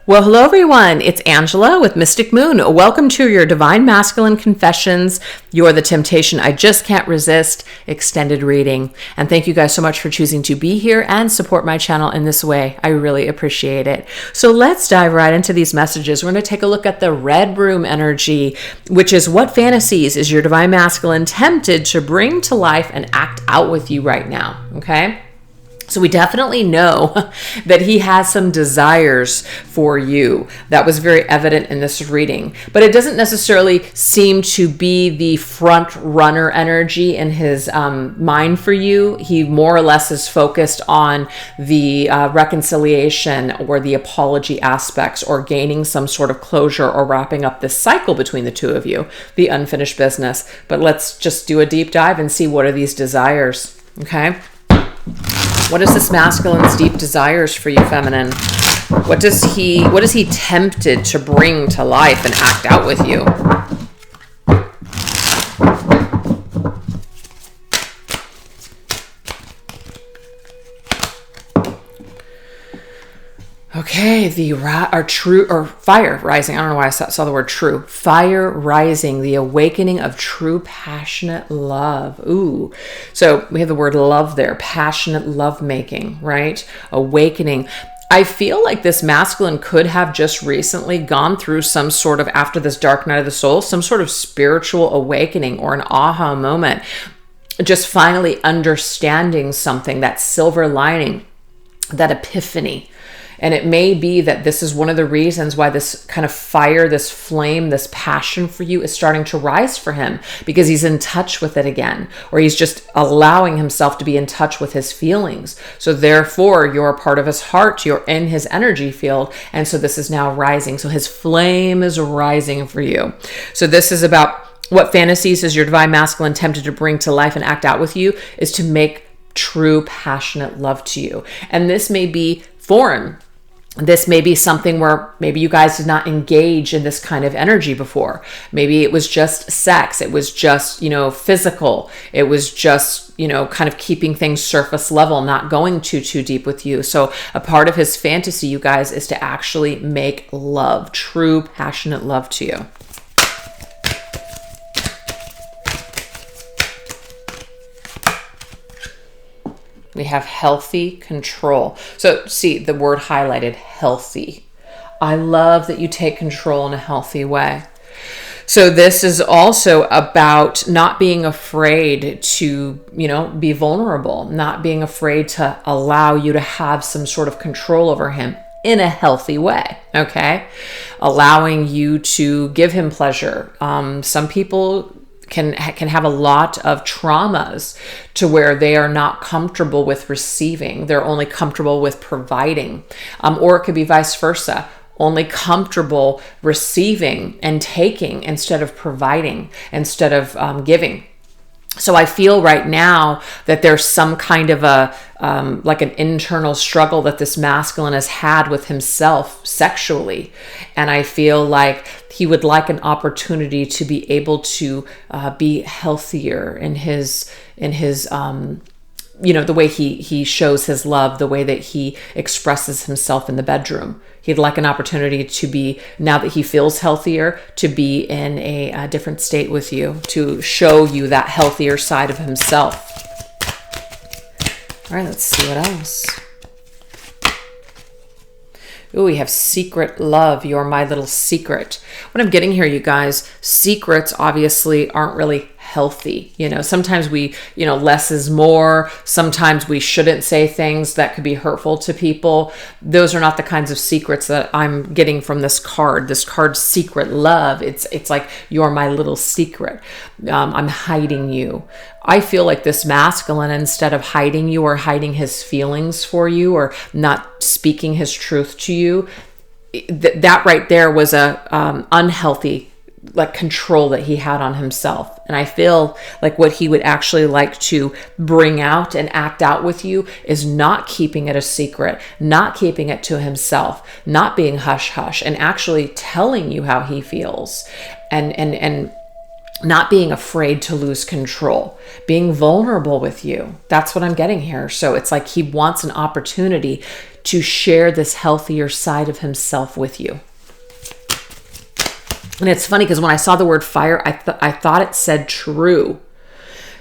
Well, hello everyone. It's Angela with Mystic Moon. Welcome to your Divine Masculine Confessions, You're the Temptation I Just Can't Resist extended reading. And thank you guys so much for choosing to be here and support my channel in this way. I really appreciate it. So let's dive right into these messages. We're going to take a look at the red room energy, which is what fantasies is your Divine Masculine tempted to bring to life and act out with you right now, okay? So we definitely know that he has some desires for you. That was very evident in this reading, but it doesn't necessarily seem to be the front runner energy in his mind for you. He more or less is focused on the reconciliation or the apology aspects or gaining some sort of closure or wrapping up this cycle between the two of you, the unfinished business. But let's just do a deep dive and see what are these desires, okay? What is this masculine's deep desires for you, feminine? What is he tempted to bring to life and act out with you? Okay, fire rising. I don't know why I saw the word true. Fire rising, the awakening of true passionate love. Ooh, so we have the word love there, passionate love making, right? Awakening. I feel like this masculine could have just recently gone through some sort of, after this dark night of the soul, some sort of spiritual awakening or an aha moment. Just finally understanding something, that silver lining, that epiphany. And it may be that this is one of the reasons why this kind of fire, this flame, this passion for you is starting to rise for him, because he's in touch with it again, or he's just allowing himself to be in touch with his feelings. So therefore, you're a part of his heart, you're in his energy field, and so this is now rising. So his flame is rising for you. So this is about what fantasies is your Divine Masculine tempted to bring to life and act out with you, is to make true passionate love to you. And this may be foreign. This may be something where maybe you guys did not engage in this kind of energy before. Maybe it was just sex. It was just, physical. It was just, kind of keeping things surface level, not going too deep with you. So a part of his fantasy, you guys, is to actually make love, true passionate love to you. We have healthy control. So see the word highlighted, healthy. I love that you take control in a healthy way. So this is also about not being afraid to, be vulnerable, not being afraid to allow you to have some sort of control over him in a healthy way, okay? Allowing you to give him pleasure. Some people can have a lot of traumas to where they are not comfortable with receiving. They're only comfortable with providing. Or it could be vice versa, only comfortable receiving and taking instead of providing, instead of giving. So I feel right now that there's some kind of like an internal struggle that this masculine has had with himself sexually. And I feel like he would like an opportunity to be able to be healthier in his the way he shows his love, the way that he expresses himself in the bedroom. He'd like an opportunity to be, now that he feels healthier, to be in a different state with you, to show you that healthier side of himself. All right, let's see what else. Ooh, we have secret love. You're my little secret. What I'm getting here, you guys, secrets obviously aren't really healthy. Sometimes we, less is more. Sometimes we shouldn't say things that could be hurtful to people. Those are not the kinds of secrets that I'm getting from this card. This card, secret love. It's like, you're my little secret. I'm hiding you. I feel like this masculine, instead of hiding you or hiding his feelings for you or not speaking his truth to you, that right there was a unhealthy control that he had on himself. And I feel like what he would actually like to bring out and act out with you is not keeping it a secret, not keeping it to himself, not being hush hush, and actually telling you how he feels, and not being afraid to lose control, being vulnerable with you. That's what I'm getting here. So it's like he wants an opportunity to share this healthier side of himself with you. And it's funny because when I saw the word fire, I thought it said true.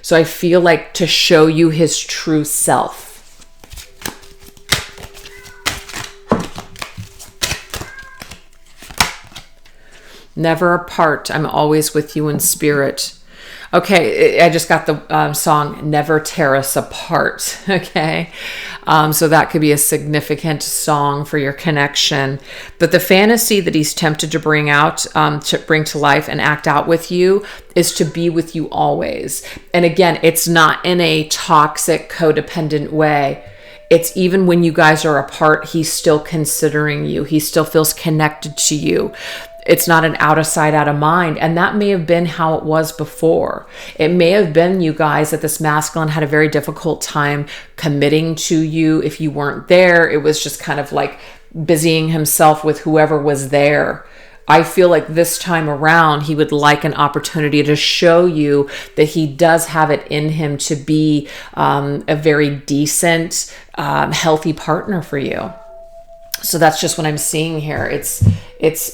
So I feel like to show you his true self. Never apart. I'm always with you in spirit. Okay, I just got the song Never Tear Us Apart. Okay, so that could be a significant song for your connection. But the fantasy that he's tempted to bring to life and act out with you is to be with you always. And again, it's not in a toxic, codependent way. It's even when you guys are apart, he's still considering you. He still feels connected to you. It's not an out of sight, out of mind. And that may have been how it was before. It may have been, you guys, that this masculine had a very difficult time committing to you. If you weren't there, it was just kind of like busying himself with whoever was there. I feel like this time around, he would like an opportunity to show you that he does have it in him to be a very decent, healthy partner for you. So that's just what I'm seeing here. It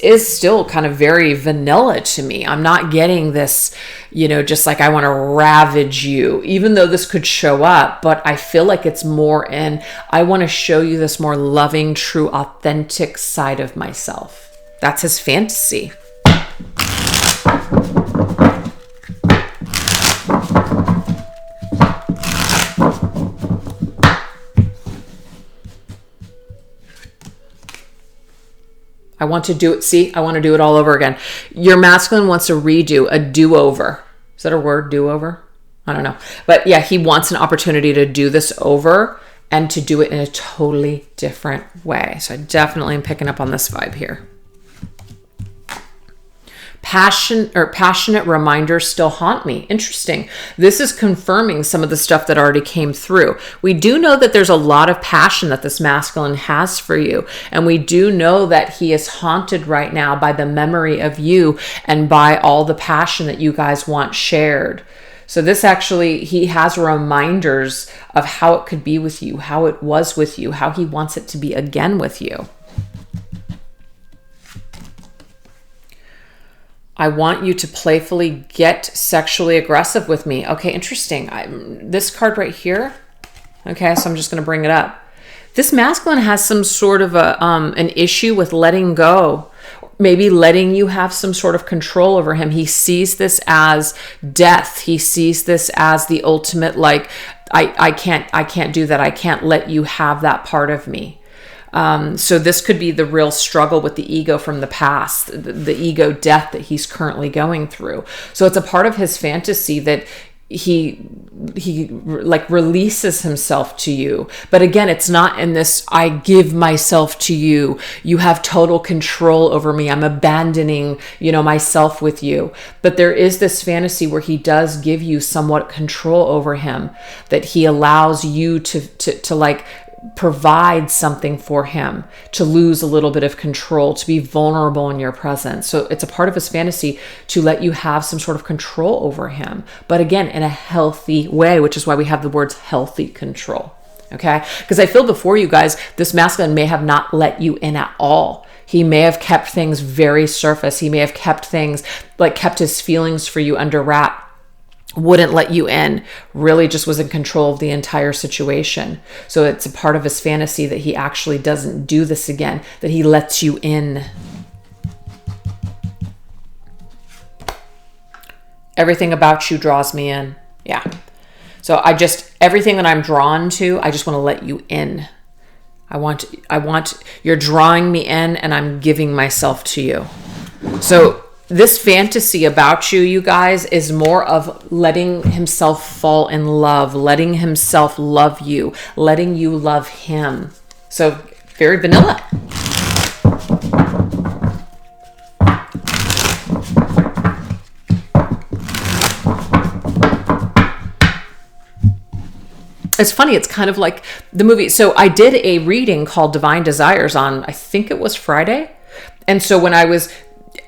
is still kind of very vanilla to me. I'm not getting this, just like I want to ravage you, even though this could show up, but I feel like it's more I want to show you this more loving, true, authentic side of myself. That's his fantasy. I want to do it. See, I want to do it all over again. Your masculine wants to redo a do-over. Is that a word, do-over? I don't know. But yeah, he wants an opportunity to do this over and to do it in a totally different way. So I definitely am picking up on this vibe here. Passionate reminders still haunt me. Interesting. This is confirming some of the stuff that already came through. We do know that there's a lot of passion that this masculine has for you. And we do know that he is haunted right now by the memory of you and by all the passion that you guys want shared. So this actually, he has reminders of how it could be with you, how it was with you, how he wants it to be again with you. I want you to playfully get sexually aggressive with me. Okay, interesting. This card right here. Okay, so I'm just going to bring it up. This masculine has some sort of an issue with letting go. Maybe letting you have some sort of control over him. He sees this as death. He sees this as the ultimate, like, I can't do that. I can't let you have that part of me. So this could be the real struggle with the ego from the past, the ego death that he's currently going through. So it's a part of his fantasy that he like releases himself to you. But again, it's not in this, I give myself to you. You have total control over me. I'm abandoning, myself with you. But there is this fantasy where he does give you somewhat control over him, that he allows you to like provide something for him, to lose a little bit of control, to be vulnerable in your presence. So it's a part of his fantasy to let you have some sort of control over him, but again, in a healthy way, which is why we have the words healthy control. Okay? Because I feel before, you guys, this masculine may have not let you in at all. He may have kept things very surface. He may have kept things, like kept his feelings for you under wrap, wouldn't let you in, really just was in control of the entire situation. So it's a part of his fantasy that he actually doesn't do this again, that he lets you in. Everything about you draws me in. Yeah. So everything that I'm drawn to, I just want to let you in. I want, you're drawing me in and I'm giving myself to you. So this fantasy about you, you guys, is more of letting himself fall in love, letting himself love you, letting you love him. So very vanilla. It's funny, it's kind of like the movie. So I did a reading called Divine Desires on, I think it was Friday. And so when I was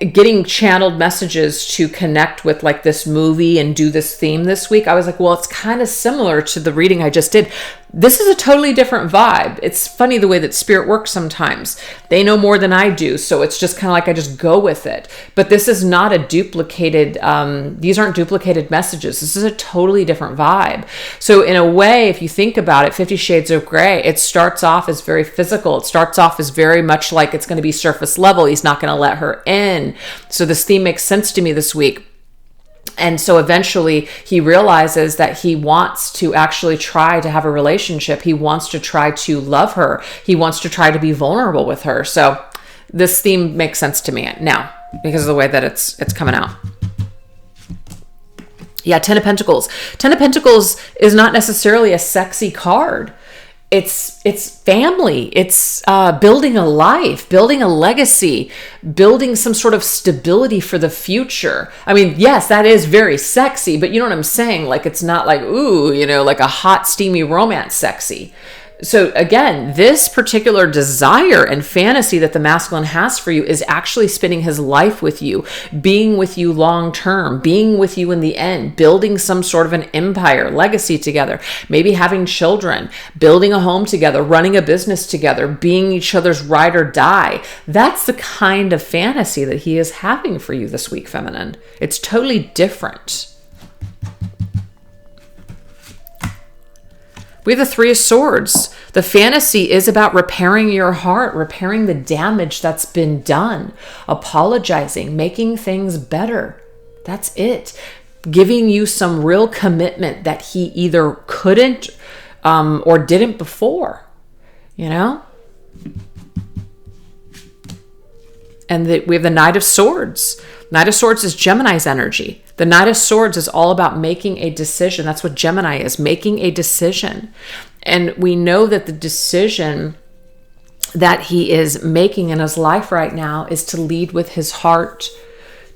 getting channeled messages to connect with like this movie and do this theme this week, I was like, well, it's kind of similar to the reading I just did. This is a totally different vibe. It's funny the way that spirit works sometimes. They know more than I do, so it's just kind of like I just go with it. But this is not a duplicated, these aren't duplicated messages. This is a totally different vibe. So in a way, if you think about it, 50 Shades of Grey, it starts off as very physical. It starts off as very much like it's going to be surface level. He's not going to let her in. So this theme makes sense to me this week. And so eventually he realizes that he wants to actually try to have a relationship. He wants to try to love her. He wants to try to be vulnerable with her. So this theme makes sense to me now because of the way that it's coming out. Yeah, Ten of Pentacles. Ten of Pentacles is not necessarily a sexy card. It's family. It's building a life, building a legacy, building some sort of stability for the future. I mean, yes, that is very sexy, but you know what I'm saying? Like, it's not like, ooh, like a hot, steamy romance sexy. So again, this particular desire and fantasy that the masculine has for you is actually spending his life with you, being with you long term, being with you in the end, building some sort of an empire, legacy together, maybe having children, building a home together, running a business together, being each other's ride or die. That's the kind of fantasy that he is having for you this week, feminine. It's totally different. We have the Three of Swords. The fantasy is about repairing your heart, repairing the damage that's been done, apologizing, making things better. That's it. Giving you some real commitment that he either couldn't or didn't before, And we have the Knight of Swords. Knight of Swords is Gemini's energy. The Knight of Swords is all about making a decision. That's what Gemini is, making a decision. And we know that the decision that he is making in his life right now is to lead with his heart,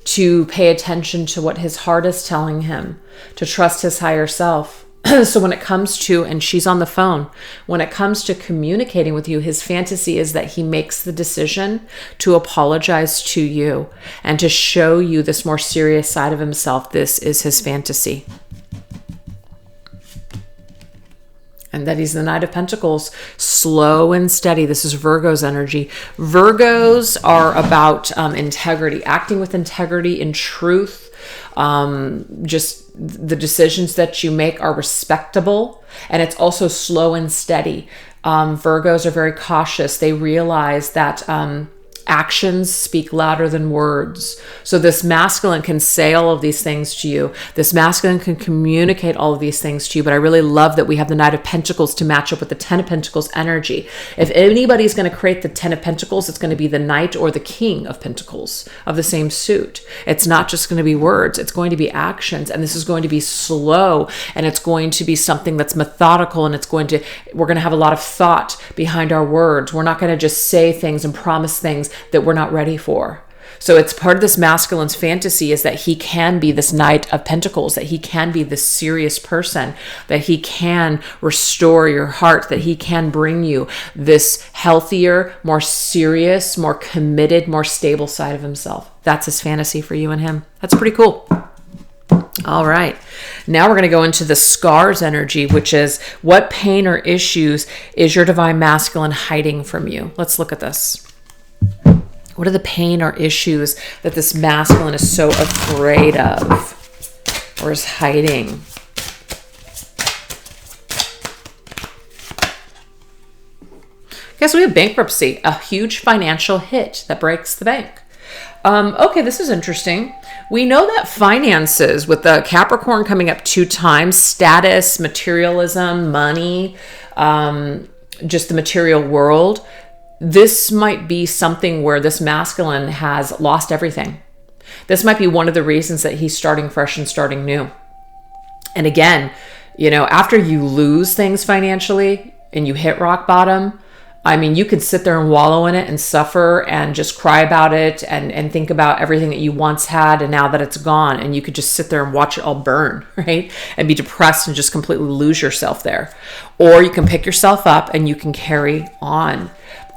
to pay attention to what his heart is telling him, to trust his higher self. So when it comes to, and she's on the phone, when it comes to communicating with you, his fantasy is that he makes the decision to apologize to you and to show you this more serious side of himself. This is his fantasy. And that he's the Knight of Pentacles, slow and steady. This is Virgo's energy. Virgos are about integrity, acting with integrity and truth. Just the decisions that you make are respectable, and it's also slow and steady. Virgos are very cautious. They realize that actions speak louder than words. So this masculine can say all of these things to you. This masculine can communicate all of these things to you. But I really love that we have the Knight of Pentacles to match up with the Ten of Pentacles energy. If anybody's going to create the Ten of Pentacles, it's going to be the Knight or the King of Pentacles of the same suit. It's not just going to be words. It's going to be actions. And this is going to be slow. And it's going to be something that's methodical. And we're going to have a lot of thought behind our words. We're not going to just say things and promise things that we're not ready for. So it's part of this masculine's fantasy is that he can be this Knight of Pentacles, that he can be this serious person, that he can restore your heart, that he can bring you this healthier, more serious, more committed, more stable side of himself. That's his fantasy for you and him. That's pretty cool. All right. Now we're going to go into the Scars energy, which is what pain or issues is your divine masculine hiding from you? Let's look at this. What are the pain or issues that this masculine is so afraid of or is hiding? Guess we have bankruptcy, a huge financial hit that breaks the bank. Okay, this is interesting. We know that finances, with the Capricorn coming up 2 times, status, materialism, money, just the material world, this might be something where this masculine has lost everything. This might be one of the reasons that he's starting fresh and starting new. And again, after you lose things financially and you hit rock bottom, I mean, you could sit there and wallow in it and suffer and just cry about it and think about everything that you once had and now that it's gone. And you could just sit there and watch it all burn, right? And be depressed and just completely lose yourself there. Or you can pick yourself up and you can carry on.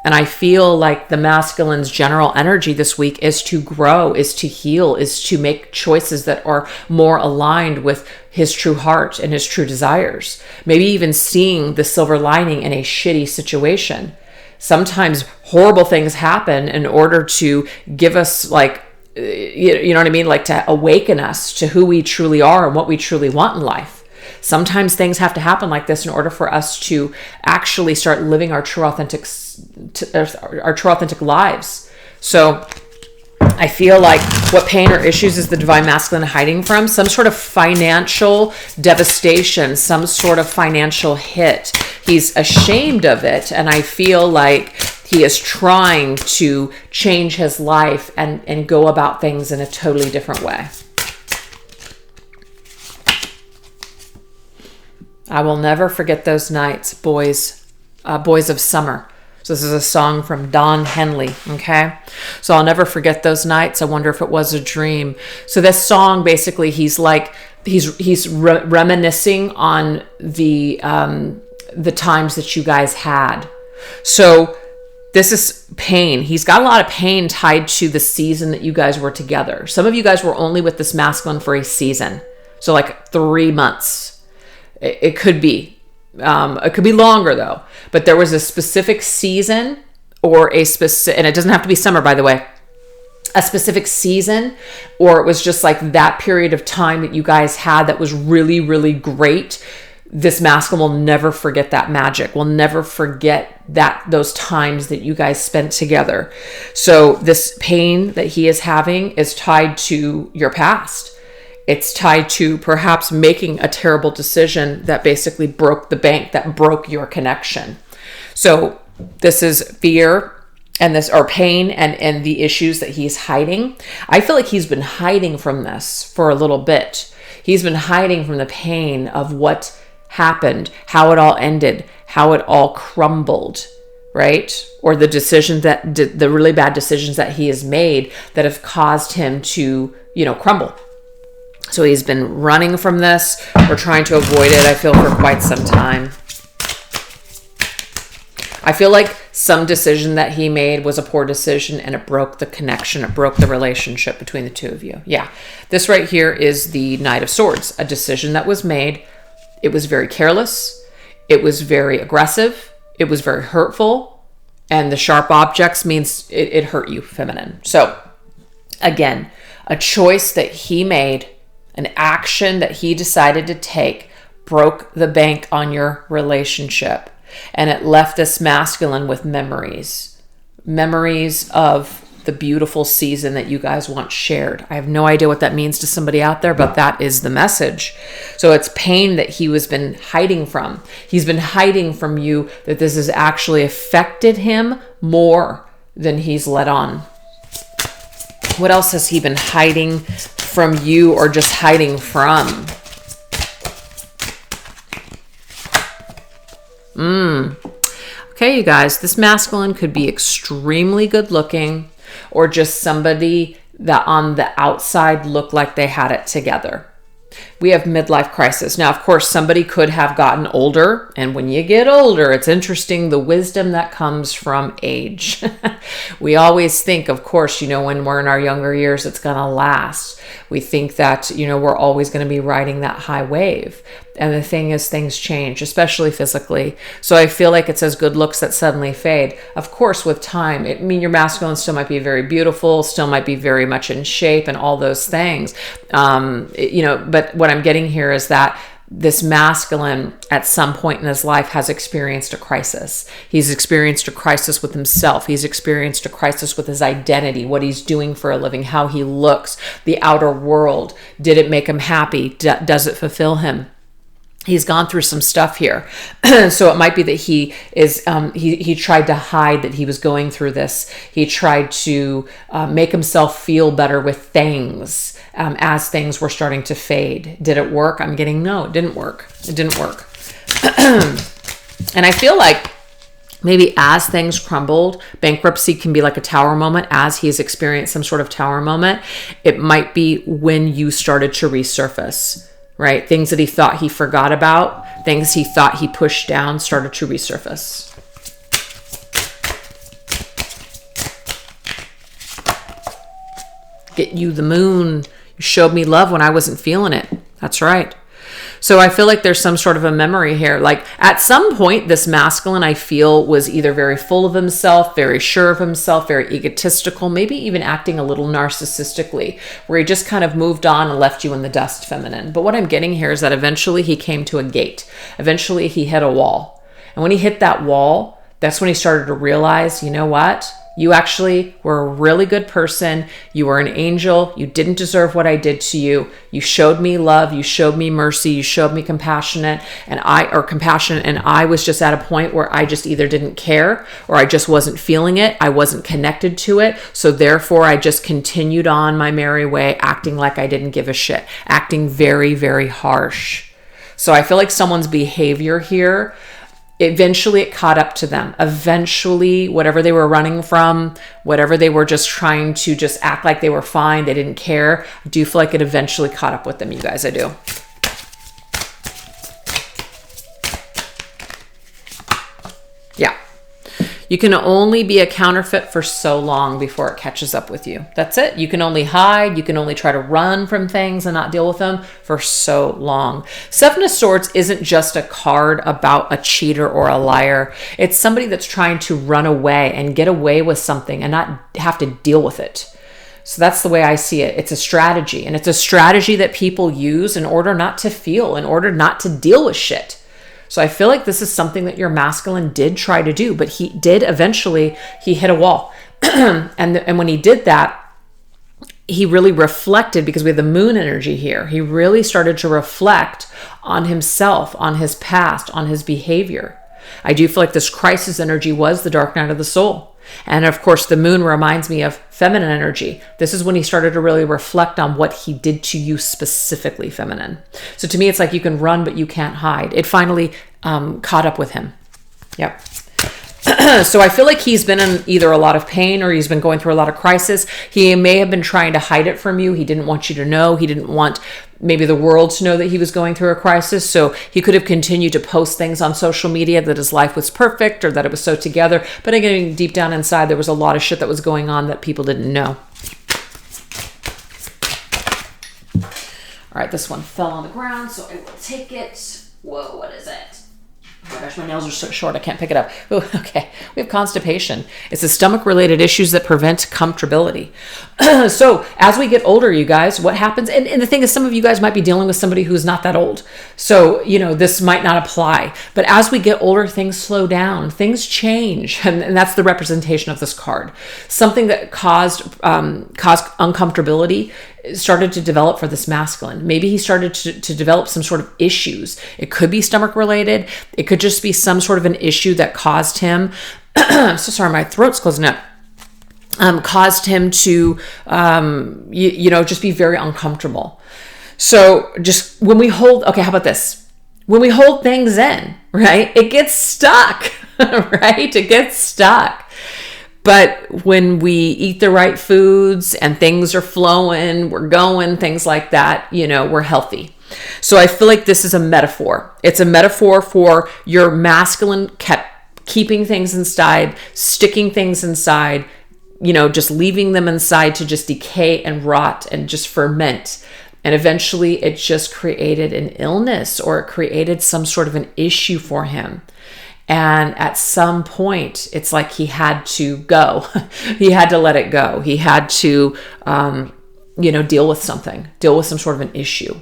And I feel like the masculine's general energy this week is to grow, is to heal, is to make choices that are more aligned with his true heart and his true desires. Maybe even seeing the silver lining in a shitty situation. Sometimes horrible things happen in order to give us like, you know what I mean? Like to awaken us to who we truly are and what we truly want in life. Sometimes things have to happen like this in order for us to actually start living our true authentic lives. So I feel like what pain or issues is the divine masculine hiding from? Some sort of financial devastation, some sort of financial hit. He's ashamed of it, and I feel like he is trying to change his life and go about things in a totally different way. I will never forget those nights, boys of summer. So this is a song from Don Henley, okay? So I'll never forget those nights. I wonder if it was a dream. So this song, basically, he's reminiscing on the times that you guys had. So this is pain. He's got a lot of pain tied to the season that you guys were together. Some of you guys were only with this masculine for a season. So like 3 months. It could be. It could be longer though. But there was a specific season or a specific, and it doesn't have to be summer, by the way, a specific season, or it was just like that period of time that you guys had that was really, really great. This masculine will never forget that magic. Will never forget those times that you guys spent together. So this pain that he is having is tied to your past. It's tied to perhaps making a terrible decision that basically broke the bank, that broke your connection. So this is fear and pain and the issues that he's hiding. I feel like he's been hiding from this for a little bit. He's been hiding from the pain of what happened, how it all ended, how it all crumbled, right? Or the the really bad decisions that he has made that have caused him to, crumble. So he's been running from this or trying to avoid it, I feel, for quite some time. I feel like some decision that he made was a poor decision and it broke the connection. It broke the relationship between the two of you. Yeah. This right here is the Knight of Swords, a decision that was made. It was very careless. It was very aggressive. It was very hurtful. And the sharp objects means it hurt you, feminine. So again, a choice that he made, an action that he decided to take, broke the bank on your relationship. And it left this masculine with memories of the beautiful season that you guys once shared. I have no idea what that means to somebody out there, but that is the message. So it's pain that he has been hiding from. He's been hiding from you that this has actually affected him more than he's let on. What else has he been hiding from you or just hiding from? Okay, you guys, this masculine could be extremely good looking or just somebody that on the outside looked like they had it together. We have midlife crisis. Now, of course, somebody could have gotten older. And when you get older, it's interesting the wisdom that comes from age. We always think, of course, when we're in our younger years, it's going to last. We think that, we're always going to be riding that high wave. And the thing is, things change, especially physically. So I feel like it says good looks that suddenly fade. Of course, with time, your masculine still might be very beautiful, still might be very much in shape and all those things. But what I'm getting here is that this masculine at some point in his life has experienced a crisis. He's experienced a crisis with himself. He's experienced a crisis with his identity, what he's doing for a living, how he looks, the outer world. Did it make him happy? Does it fulfill him? He's gone through some stuff here. So it might be that he is, he tried to hide that he was going through this. He tried to make himself feel better with things as things were starting to fade. Did it work? I'm getting no, it didn't work. It didn't work. And I feel like maybe as things crumbled, bankruptcy can be like a tower moment. As he's experienced some sort of tower moment, it might be when you started to resurface. Right? Things that he thought he forgot about, things he thought he pushed down started to resurface. Get you the moon. You showed me love when I wasn't feeling it. That's right. So I feel like there's some sort of a memory here. Like at some point, this masculine, I feel, was either very full of himself, very sure of himself, very egotistical, maybe even acting a little narcissistically, where he just kind of moved on and left you in the dust, feminine. But what I'm getting here is that eventually he came to a gate. Eventually he hit a wall. And when he hit that wall, that's when he started to realize, you know what? You actually were a really good person. You were an angel. You didn't deserve what I did to you. You showed me love. You showed me mercy. You showed me compassion. And I was just at a point where I just either didn't care or I just wasn't feeling it. I wasn't connected to it. So therefore, I just continued on my merry way, acting like I didn't give a shit, acting very, very harsh. So I feel like someone's behavior here, eventually it caught up to them. Eventually, whatever they were running from, whatever they were just trying to just act like they were fine, they didn't care, I do feel like it eventually caught up with them, you guys. I do. Yeah. You can only be a counterfeit for so long before it catches up with you. That's it. You can only hide. You can only try to run from things and not deal with them for so long. Seven of Swords isn't just a card about a cheater or a liar. It's somebody that's trying to run away and get away with something and not have to deal with it. So that's the way I see it. It's a strategy, and it's a strategy that people use in order not to feel, in order not to deal with shit. So I feel like this is something that your masculine did try to do, but he did eventually, he hit a wall. and when he did that, he really reflected, because we have the moon energy here. He really started to reflect on himself, on his past, on his behavior. I do feel like this crisis energy was the dark night of the soul. And of course, the moon reminds me of feminine energy. This is when he started to really reflect on what he did to you specifically, feminine. So to me, it's like you can run, but you can't hide. It finally caught up with him. Yep. So I feel like he's been in either a lot of pain or he's been going through a lot of crisis. He may have been trying to hide it from you. He didn't want you to know. He didn't want maybe the world to know that he was going through a crisis. So he could have continued to post things on social media that his life was perfect or that it was so together. But again, deep down inside, there was a lot of shit that was going on that people didn't know. All right, this one fell on the ground, so I will take it. Whoa, what is it? Oh my gosh, my nails are so short, I can't pick it up. Ooh, okay, we have constipation. It's the stomach-related issues that prevent comfortability. So as we get older, you guys, what happens? And the thing is, some of you guys might be dealing with somebody who's not that old. So, this might not apply. But as we get older, things slow down, things change. And that's the representation of this card. Something that caused uncomfortability started to develop for this masculine. Maybe he started to develop some sort of issues. It could be stomach related. It could just be some sort of an issue that caused him, I'm so sorry, my throat's closing up, caused him to, just be very uncomfortable. So just when we hold, okay, how about this? When we hold things in, right, it gets stuck, right? It gets stuck. But when we eat the right foods and things are flowing, we're going, things like that, we're healthy. So I feel like this is a metaphor. It's a metaphor for your masculine keeping things inside, sticking things inside, just leaving them inside to just decay and rot and just ferment. And eventually it just created an illness, or it created some sort of an issue for him. And at some point, it's like he had to go. He had to let it go. He had to, deal with something, deal with some sort of an issue.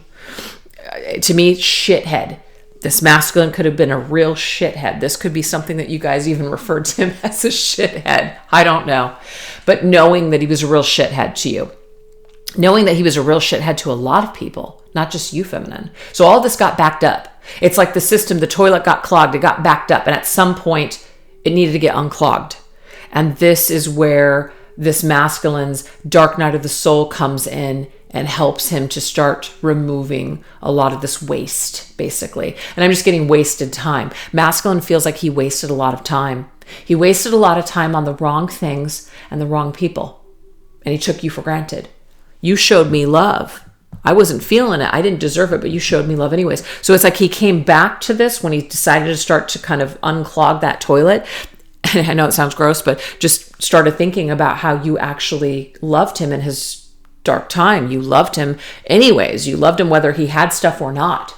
To me, shithead. This masculine could have been a real shithead. This could be something that you guys even referred to him as a shithead. I don't know. But knowing that he was a real shithead to you. Knowing that he was a real shithead to a lot of people, not just you, feminine. So all this got backed up. It's like the system, the toilet got clogged, it got backed up, and at some point it needed to get unclogged. And this is where this masculine's dark night of the soul comes in and helps him to start removing a lot of this waste, basically. And I'm just getting wasted time. Masculine feels like he wasted a lot of time. He wasted a lot of time on the wrong things and the wrong people. And he took you for granted. You showed me love. I wasn't feeling it. I didn't deserve it, but you showed me love anyways. So it's like he came back to this when he decided to start to kind of unclog that toilet. I know it sounds gross, but just started thinking about how you actually loved him and his dark time. You loved him anyways. You loved him whether he had stuff or not,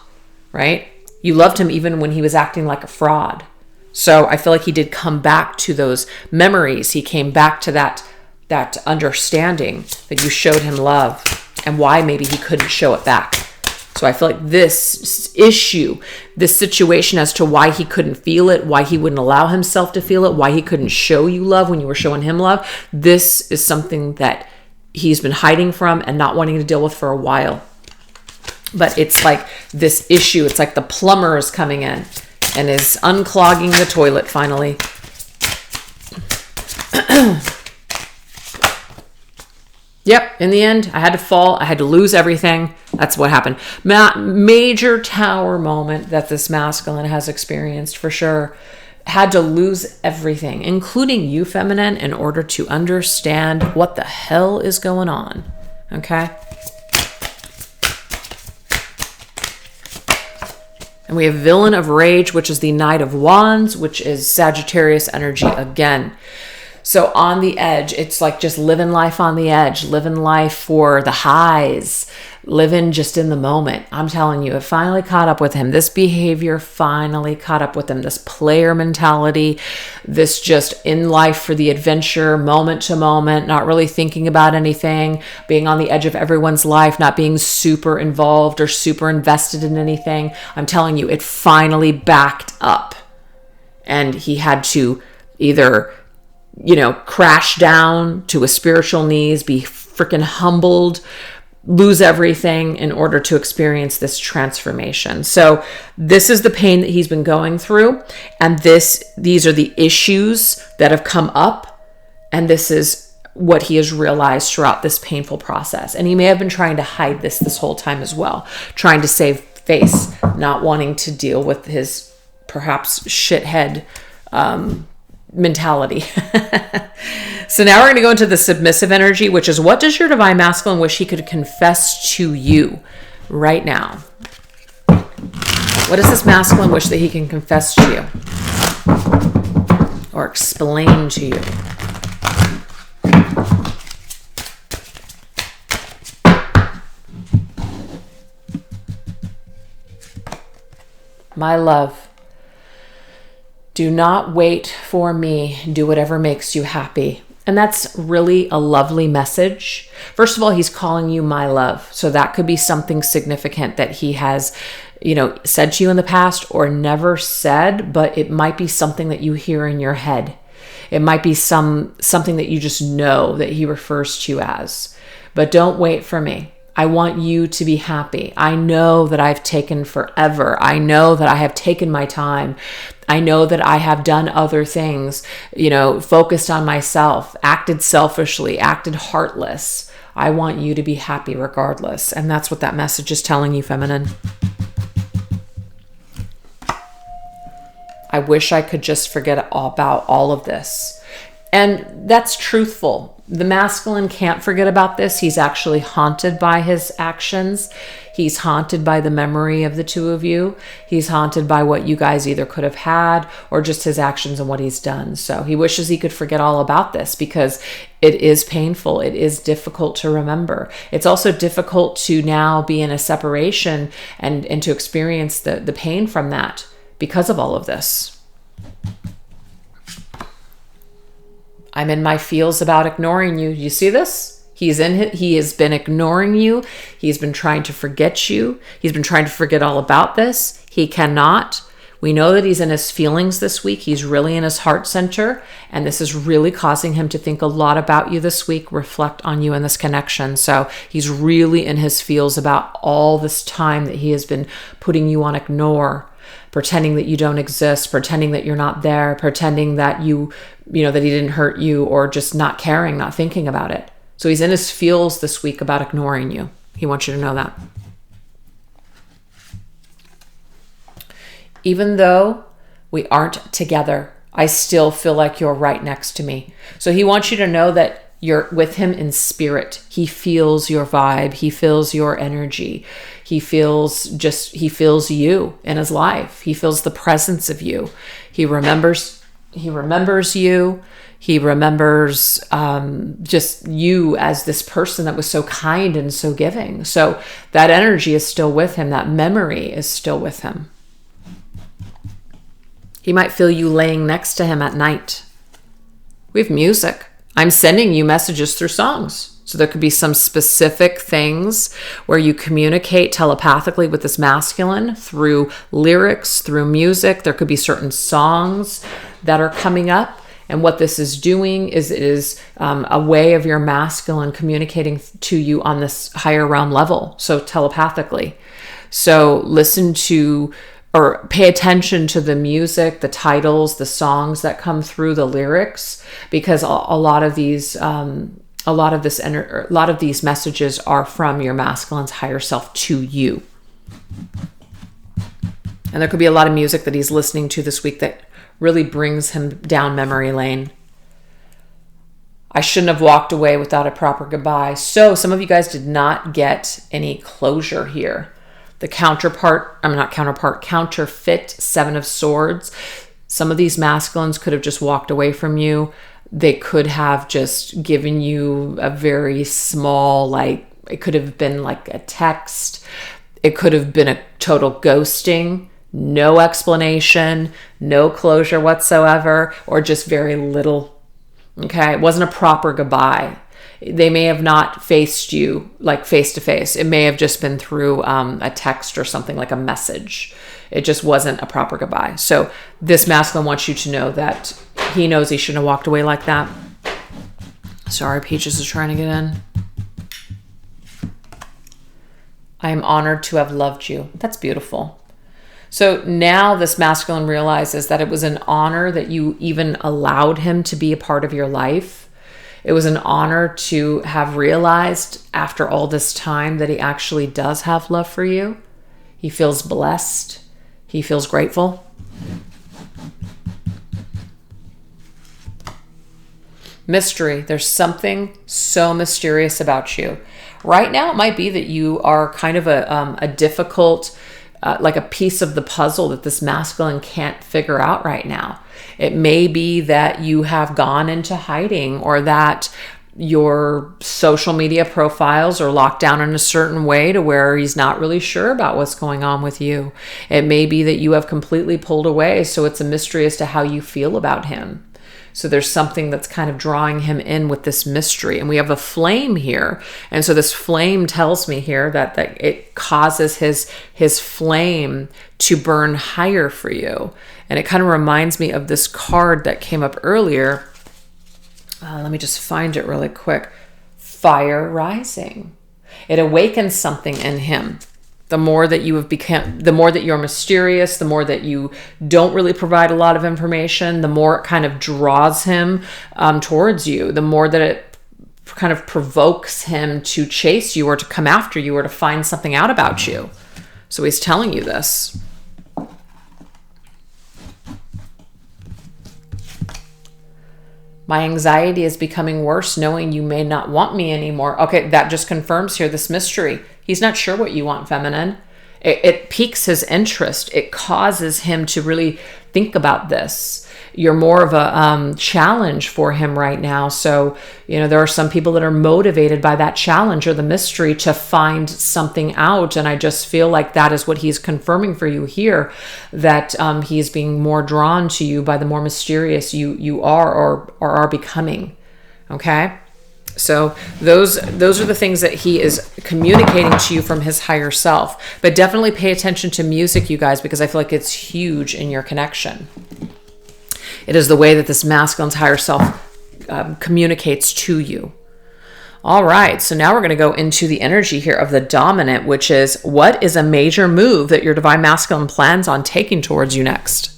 right? You loved him even when he was acting like a fraud. So I feel like he did come back to those memories. He came back to that understanding that you showed him love and why maybe he couldn't show it back. So I feel like this issue, this situation as to why he couldn't feel it, why he wouldn't allow himself to feel it, why he couldn't show you love when you were showing him love, this is something that he's been hiding from and not wanting to deal with for a while. But it's like this issue, it's like the plumber is coming in and is unclogging the toilet finally. Yep, in the end, I had to fall. I had to lose everything. That's what happened. Major tower moment that this masculine has experienced for sure. Had to lose everything, including you, feminine, in order to understand what the hell is going on. Okay? And we have Villain of Rage, which is the Knight of Wands, which is Sagittarius energy again. So on the edge, it's like just living life on the edge, living life for the highs, living just in the moment. I'm telling you, it finally caught up with him. This behavior finally caught up with him. This player mentality, this just in life for the adventure, moment to moment, not really thinking about anything, being on the edge of everyone's life, not being super involved or super invested in anything. I'm telling you, it finally backed up. And he had to either crash down to a spiritual knees, be freaking humbled, lose everything in order to experience this transformation. So this is the pain that he's been going through. And these are the issues that have come up. And this is what he has realized throughout this painful process. And he may have been trying to hide this whole time as well, trying to save face, not wanting to deal with his perhaps shithead, mentality. So now we're going to go into the submissive energy, which is, what does your divine masculine wish he could confess to you right now? What does this masculine wish that he can confess to you or explain to you? My love, do not wait for me. Do whatever makes you happy. And that's really a lovely message. First of all, he's calling you my love. So that could be something significant that he has, said to you in the past or never said, but it might be something that you hear in your head. It might be something that you just know that he refers to you as. But don't wait for me. I want you to be happy. I know that I've taken forever. I know that I have taken my time. I know that I have done other things, focused on myself, acted selfishly, acted heartless. I want you to be happy regardless. And that's what that message is telling you, feminine. I wish I could just forget about all of this. And that's truthful. The masculine can't forget about this. He's actually haunted by his actions. He's haunted by the memory of the two of you. He's haunted by what you guys either could have had or just his actions and what he's done. So he wishes he could forget all about this because it is painful. It is difficult to remember. It's also difficult to now be in a separation and to experience the pain from that because of all of this. I'm in my feels about ignoring you. You see this? He has been ignoring you. He's been trying to forget you. He's been trying to forget all about this. He cannot. We know that he's in his feelings this week. He's really in his heart center. And this is really causing him to think a lot about you this week, reflect on you in this connection. So he's really in his feels about all this time that he has been putting you on ignore, pretending that you don't exist, pretending that you're not there, pretending that that he didn't hurt you, or just not caring, not thinking about it. So he's in his feels this week about ignoring you. He wants you to know that. Even though we aren't together, I still feel like you're right next to me. So he wants you to know that you're with him in spirit. He feels your vibe. He feels your energy. He feels you in his life. He feels the presence of you. He remembers you. He remembers just you as this person that was so kind and so giving. So that energy is still with him. That memory is still with him. He might feel you laying next to him at night. We have music. I'm sending you messages through songs. So there could be some specific things where you communicate telepathically with this masculine through lyrics, through music. There could be certain songs that are coming up. And what this is doing is it is a way of your masculine communicating to you on this higher realm level. So telepathically. So listen to or pay attention to the music, the titles, the songs that come through, the lyrics, because a lot of these messages are from your masculine's higher self to you. And there could be a lot of music that he's listening to this week that really brings him down memory lane. I shouldn't have walked away without a proper goodbye. So some of you guys did not get any closure here. The counterfeit Seven of Swords. Some of these masculines could have just walked away from you. They could have just given you a very small, it could have been like a text. It could have been a total ghosting, no explanation, no closure whatsoever, or just very little. Okay, it wasn't a proper goodbye. They may have not faced you like face to face. It may have just been through a text or something like a message. It just wasn't a proper goodbye. So this masculine wants you to know that he knows he shouldn't have walked away like that. Sorry, Peaches is trying to get in. I am honored to have loved you. That's beautiful. So now this masculine realizes that it was an honor that you even allowed him to be a part of your life. It was an honor to have realized after all this time that he actually does have love for you. He feels blessed. He feels grateful. Mystery. There's something so mysterious about you. Right now, it might be that you are kind of a difficult, like a piece of the puzzle that this masculine can't figure out right now. It may be that you have gone into hiding, or that your social media profiles are locked down in a certain way to where he's not really sure about what's going on with you. It may be that you have completely pulled away, so it's a mystery as to how you feel about him. So there's something that's kind of drawing him in with this mystery. And we have a flame here. And so this flame tells me here that it causes his flame to burn higher for you. And it kind of reminds me of this card that came up earlier. Let me just find it really quick. Fire rising. It awakens something in him. The more that you have become, the more that you're mysterious, the more that you don't really provide a lot of information, the more it kind of draws him towards you, the more that it kind of provokes him to chase you or to come after you or to find something out about you. So he's telling you this. My anxiety is becoming worse knowing you may not want me anymore. Okay, that just confirms here this mystery. He's not sure what you want, feminine. It piques his interest. It causes him to really think about this. You're more of a challenge for him right now. So, there are some people that are motivated by that challenge or the mystery to find something out. And I just feel like that is what he's confirming for you here, that he's being more drawn to you by the more mysterious you are or are becoming. Okay? So those are the things that he is communicating to you from his higher self. But definitely pay attention to music, you guys, because I feel like it's huge in your connection. It is the way that this masculine's higher self communicates to you. All right, so now we're going to go into the energy here of the dominant, which is, what is a major move that your divine masculine plans on taking towards you next?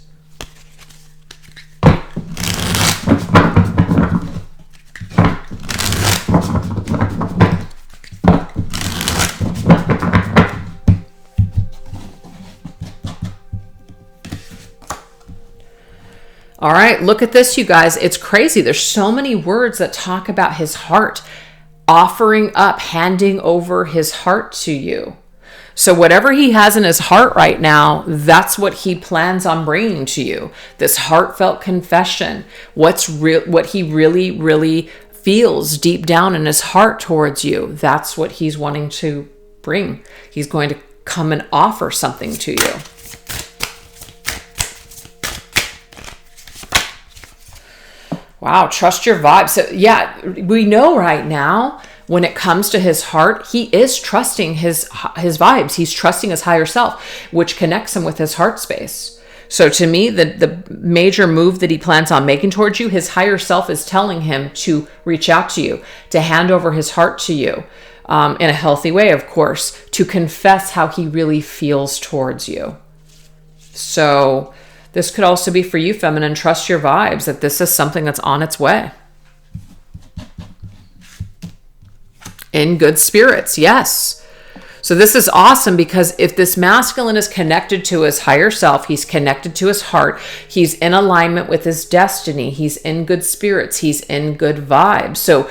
All right, look at this, you guys. It's crazy. There's so many words that talk about his heart, offering up, handing over his heart to you. So whatever he has in his heart right now, that's what he plans on bringing to you. This heartfelt confession, what he really, really feels deep down in his heart towards you. That's what he's wanting to bring. He's going to come and offer something to you. Wow, trust your vibe. So yeah, we know right now when it comes to his heart, he is trusting his vibes. He's trusting his higher self, which connects him with his heart space. So to me, the major move that he plans on making towards you, his higher self is telling him to reach out to you, to hand over his heart to you, in a healthy way, of course, to confess how he really feels towards you. So this could also be for you, feminine. Trust your vibes that this is something that's on its way. In good spirits, yes. So this is awesome because if this masculine is connected to his higher self, he's connected to his heart, he's in alignment with his destiny, he's in good spirits, he's in good vibes. So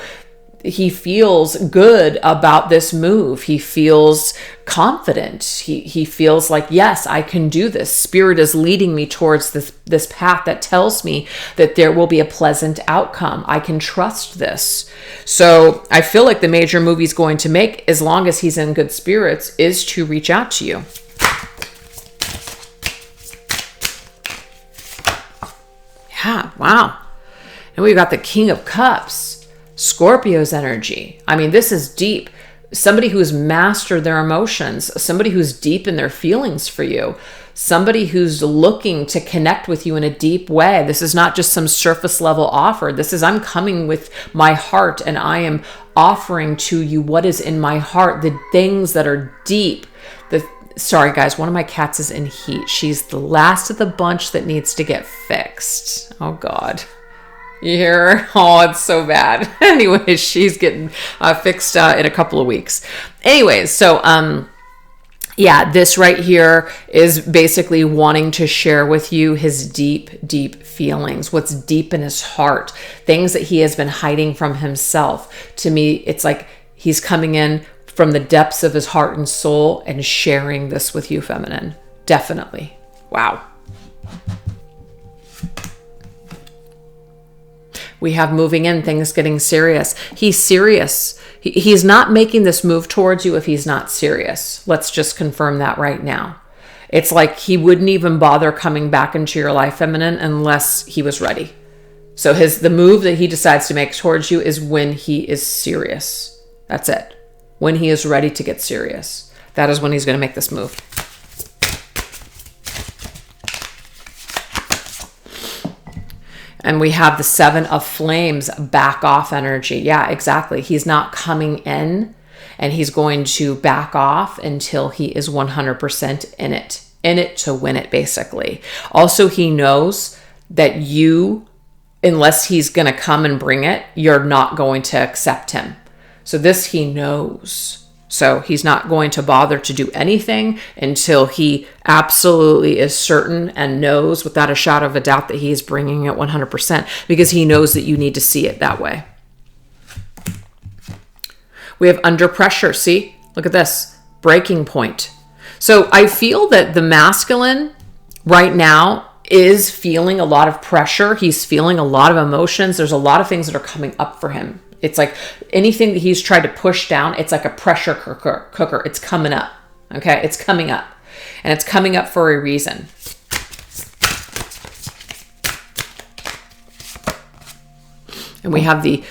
he feels good about this move. He feels confident. He feels like, yes, I can do this. Spirit is leading me towards this path that tells me that there will be a pleasant outcome. I can trust this. So I feel like the major move he's going to make, as long as he's in good spirits, is to reach out to you. Yeah, wow. And we've got the King of Cups. Scorpio's energy. I mean, this is deep. Somebody who's mastered their emotions, somebody who's deep in their feelings for you, somebody who's looking to connect with you in a deep way. This is not just some surface level offer. This is, I'm coming with my heart and I am offering to you what is in my heart, the things that are deep. Sorry guys, one of my cats is in heat. She's the last of the bunch that needs to get fixed. Oh God. You hear her? Oh, it's so bad. Anyways, she's getting fixed in a couple of weeks. Anyways, so yeah, this right here is basically wanting to share with you his deep, deep feelings, what's deep in his heart, things that he has been hiding from himself. To me, it's like he's coming in from the depths of his heart and soul and sharing this with you, feminine. Definitely. Wow. We have moving in, things getting serious. He's serious. He's not making this move towards you if he's not serious. Let's just confirm that right now. It's like he wouldn't even bother coming back into your life, feminine, unless he was ready. So the move that he decides to make towards you is when he is serious. That's it. When he is ready to get serious. That is when he's going to make this move. And we have the Seven of Flames, back off energy. Yeah, exactly. He's not coming in and he's going to back off until he is 100% in it to win it, basically. Also, he knows that you, unless he's going to come and bring it, you're not going to accept him. So this he knows. So he's not going to bother to do anything until he absolutely is certain and knows without a shadow of a doubt that he is bringing it 100%, because he knows that you need to see it that way. We have under pressure. See, look at this breaking point. So I feel that the masculine right now is feeling a lot of pressure. He's feeling a lot of emotions. There's a lot of things that are coming up for him. It's like anything that he's tried to push down, it's like a pressure cooker. It's coming up. Okay. It's coming up, and it's coming up for a reason. And we have the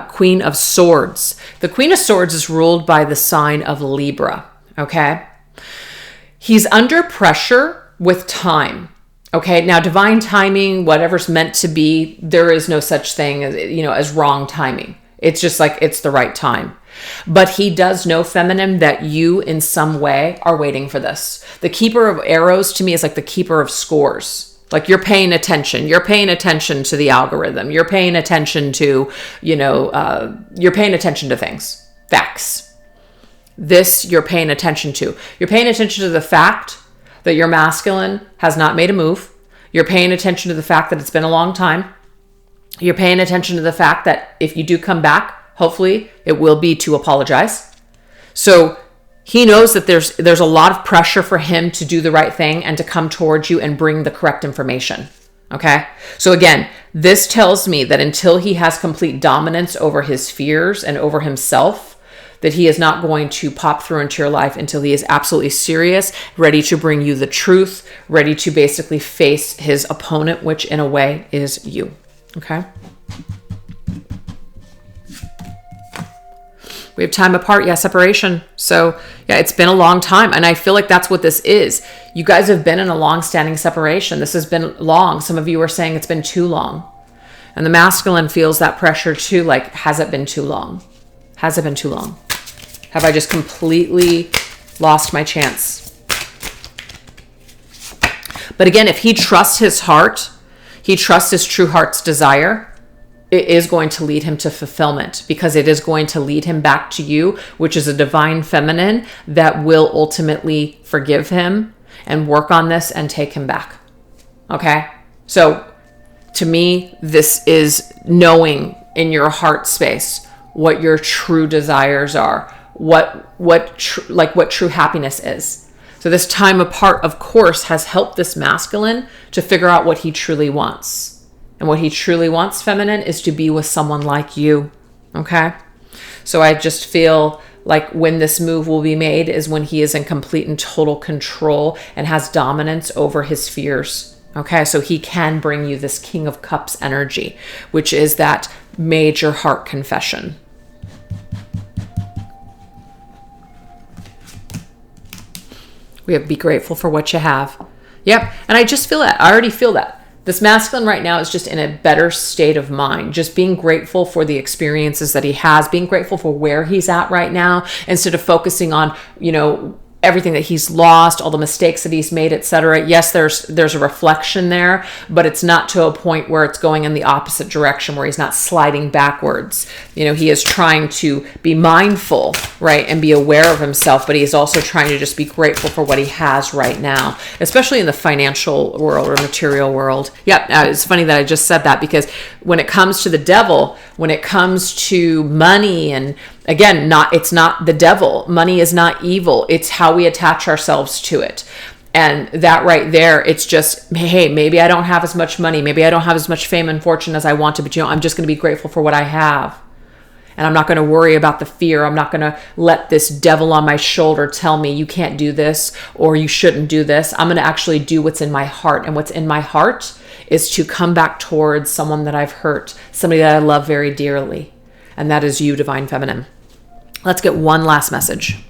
Queen of Swords. The Queen of Swords is ruled by the sign of Libra. Okay. He's under pressure with time. Okay. Now, divine timing, whatever's meant to be, there is no such thing as, as wrong timing. It's just like, it's the right time. But he does know, feminine, that you in some way are waiting for this. The Keeper of Arrows to me is like the keeper of scores. Like you're paying attention. You're paying attention to the algorithm. You're paying attention to, you're paying attention to things, facts. This you're paying attention to. You're paying attention to the fact that your masculine has not made a move. You're paying attention to the fact that it's been a long time. You're paying attention to the fact that if you do come back, hopefully it will be to apologize. So He knows that there's a lot of pressure for him to do the right thing and to come towards you and bring the correct information. Okay? So again, this tells me that until he has complete dominance over his fears and over himself, that he is not going to pop through into your life until he is absolutely serious, ready to bring you the truth, ready to basically face his opponent, which in a way is you. Okay? We have time apart, separation. So it's been a long time. And I feel like that's what this is. You guys have been in a long-standing separation. This has been long. Some of you are saying it's been too long. And the masculine feels that pressure too, like, has it been too long? Has it been too long? Have I just completely lost my chance? But again, if he trusts his heart, he trusts his true heart's desire, it is going to lead him to fulfillment, because it is going to lead him back to you, which is a divine feminine that will ultimately forgive him and work on this and take him back. Okay? So to me, this is knowing in your heart space what your true desires are, what true happiness is. So this time apart, of course, has helped this masculine to figure out what he truly wants. And what he truly wants, feminine, is to be with someone like you. Okay? So I just feel like when this move will be made is when he is in complete and total control and has dominance over his fears. Okay? So he can bring you this King of Cups energy, which is that major heart confession. We have to be grateful for what you have. Yep. And I just feel that. I already feel that. This masculine right now is just in a better state of mind, just being grateful for the experiences that he has, being grateful for where he's at right now, instead of focusing on, everything that he's lost, all the mistakes that he's made, etc. Yes, there's a reflection there, but it's not to a point where it's going in the opposite direction, where he's not sliding backwards. He is trying to be mindful, right, and be aware of himself, but he is also trying to just be grateful for what he has right now, especially in the financial world or material world. It's funny that I just said that, because when it comes to the devil, when it comes to money, and again, it's not the devil. Money is not evil. It's how we attach ourselves to it. And that right there, it's just, hey, maybe I don't have as much money. Maybe I don't have as much fame and fortune as I want to, but I'm just going to be grateful for what I have. And I'm not going to worry about the fear. I'm not going to let this devil on my shoulder tell me you can't do this or you shouldn't do this. I'm going to actually do what's in my heart. And what's in my heart is to come back towards someone that I've hurt, somebody that I love very dearly. And that is you, Divine Feminine. Let's get one last message.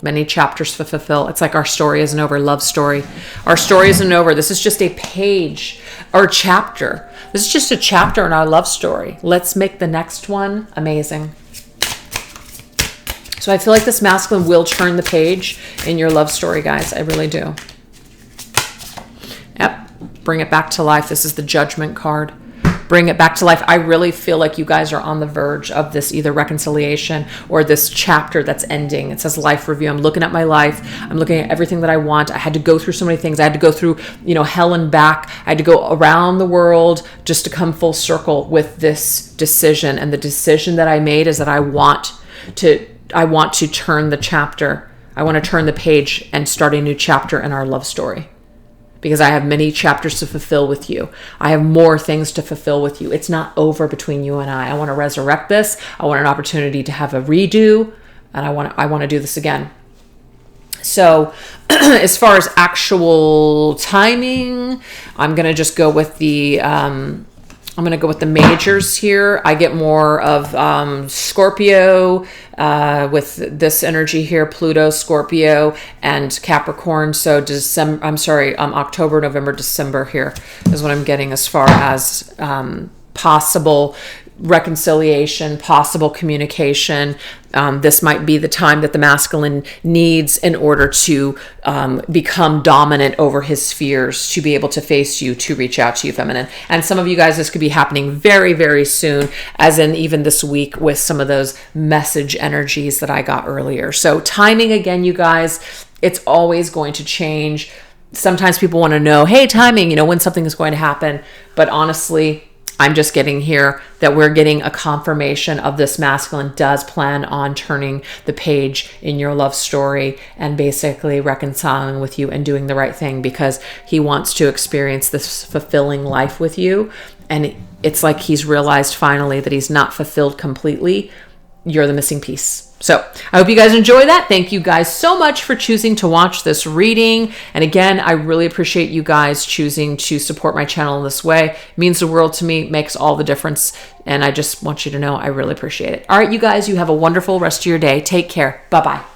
Many chapters to fulfill. It's like our story isn't over. Love story. Our story isn't over. This is just a page or chapter. This is just a chapter in our love story. Let's make the next one amazing. So I feel like this masculine will turn the page in your love story, guys. I really do. Yep. Bring it back to life. This is the Judgment card. Bring it back to life. I really feel like you guys are on the verge of this either reconciliation or this chapter that's ending. It says life review. I'm looking at my life. I'm looking at everything that I want. I had to go through so many things. I had to go through, hell and back. I had to go around the world just to come full circle with this decision. And the decision that I made is that I want to turn the chapter. I want to turn the page and start a new chapter in our love story. Because I have many chapters to fulfill with you. I have more things to fulfill with you. It's not over between you and I. I want to resurrect this. I want an opportunity to have a redo, and I want to do this again. So as far as actual timing, I'm going to just go with the majors here. I get more of Scorpio with this energy here, Pluto, Scorpio, and Capricorn. So October, November, December here is what I'm getting as far as possible reconciliation, possible communication. This might be the time that the masculine needs in order to become dominant over his fears, to be able to face you, to reach out to you, feminine. And some of you guys, this could be happening very, very soon, as in even this week with some of those message energies that I got earlier. So timing, again, you guys, it's always going to change. Sometimes people want to know, hey, timing, when something is going to happen. But honestly, I'm just getting here that we're getting a confirmation of this masculine does plan on turning the page in your love story and basically reconciling with you and doing the right thing, because he wants to experience this fulfilling life with you. And it's like he's realized finally that he's not fulfilled completely. You're the missing piece. So I hope you guys enjoy that. Thank you guys so much for choosing to watch this reading. And again, I really appreciate you guys choosing to support my channel in this way. It means the world to me, makes all the difference. And I just want you to know I really appreciate it. All right, you guys, you have a wonderful rest of your day. Take care. Bye-bye.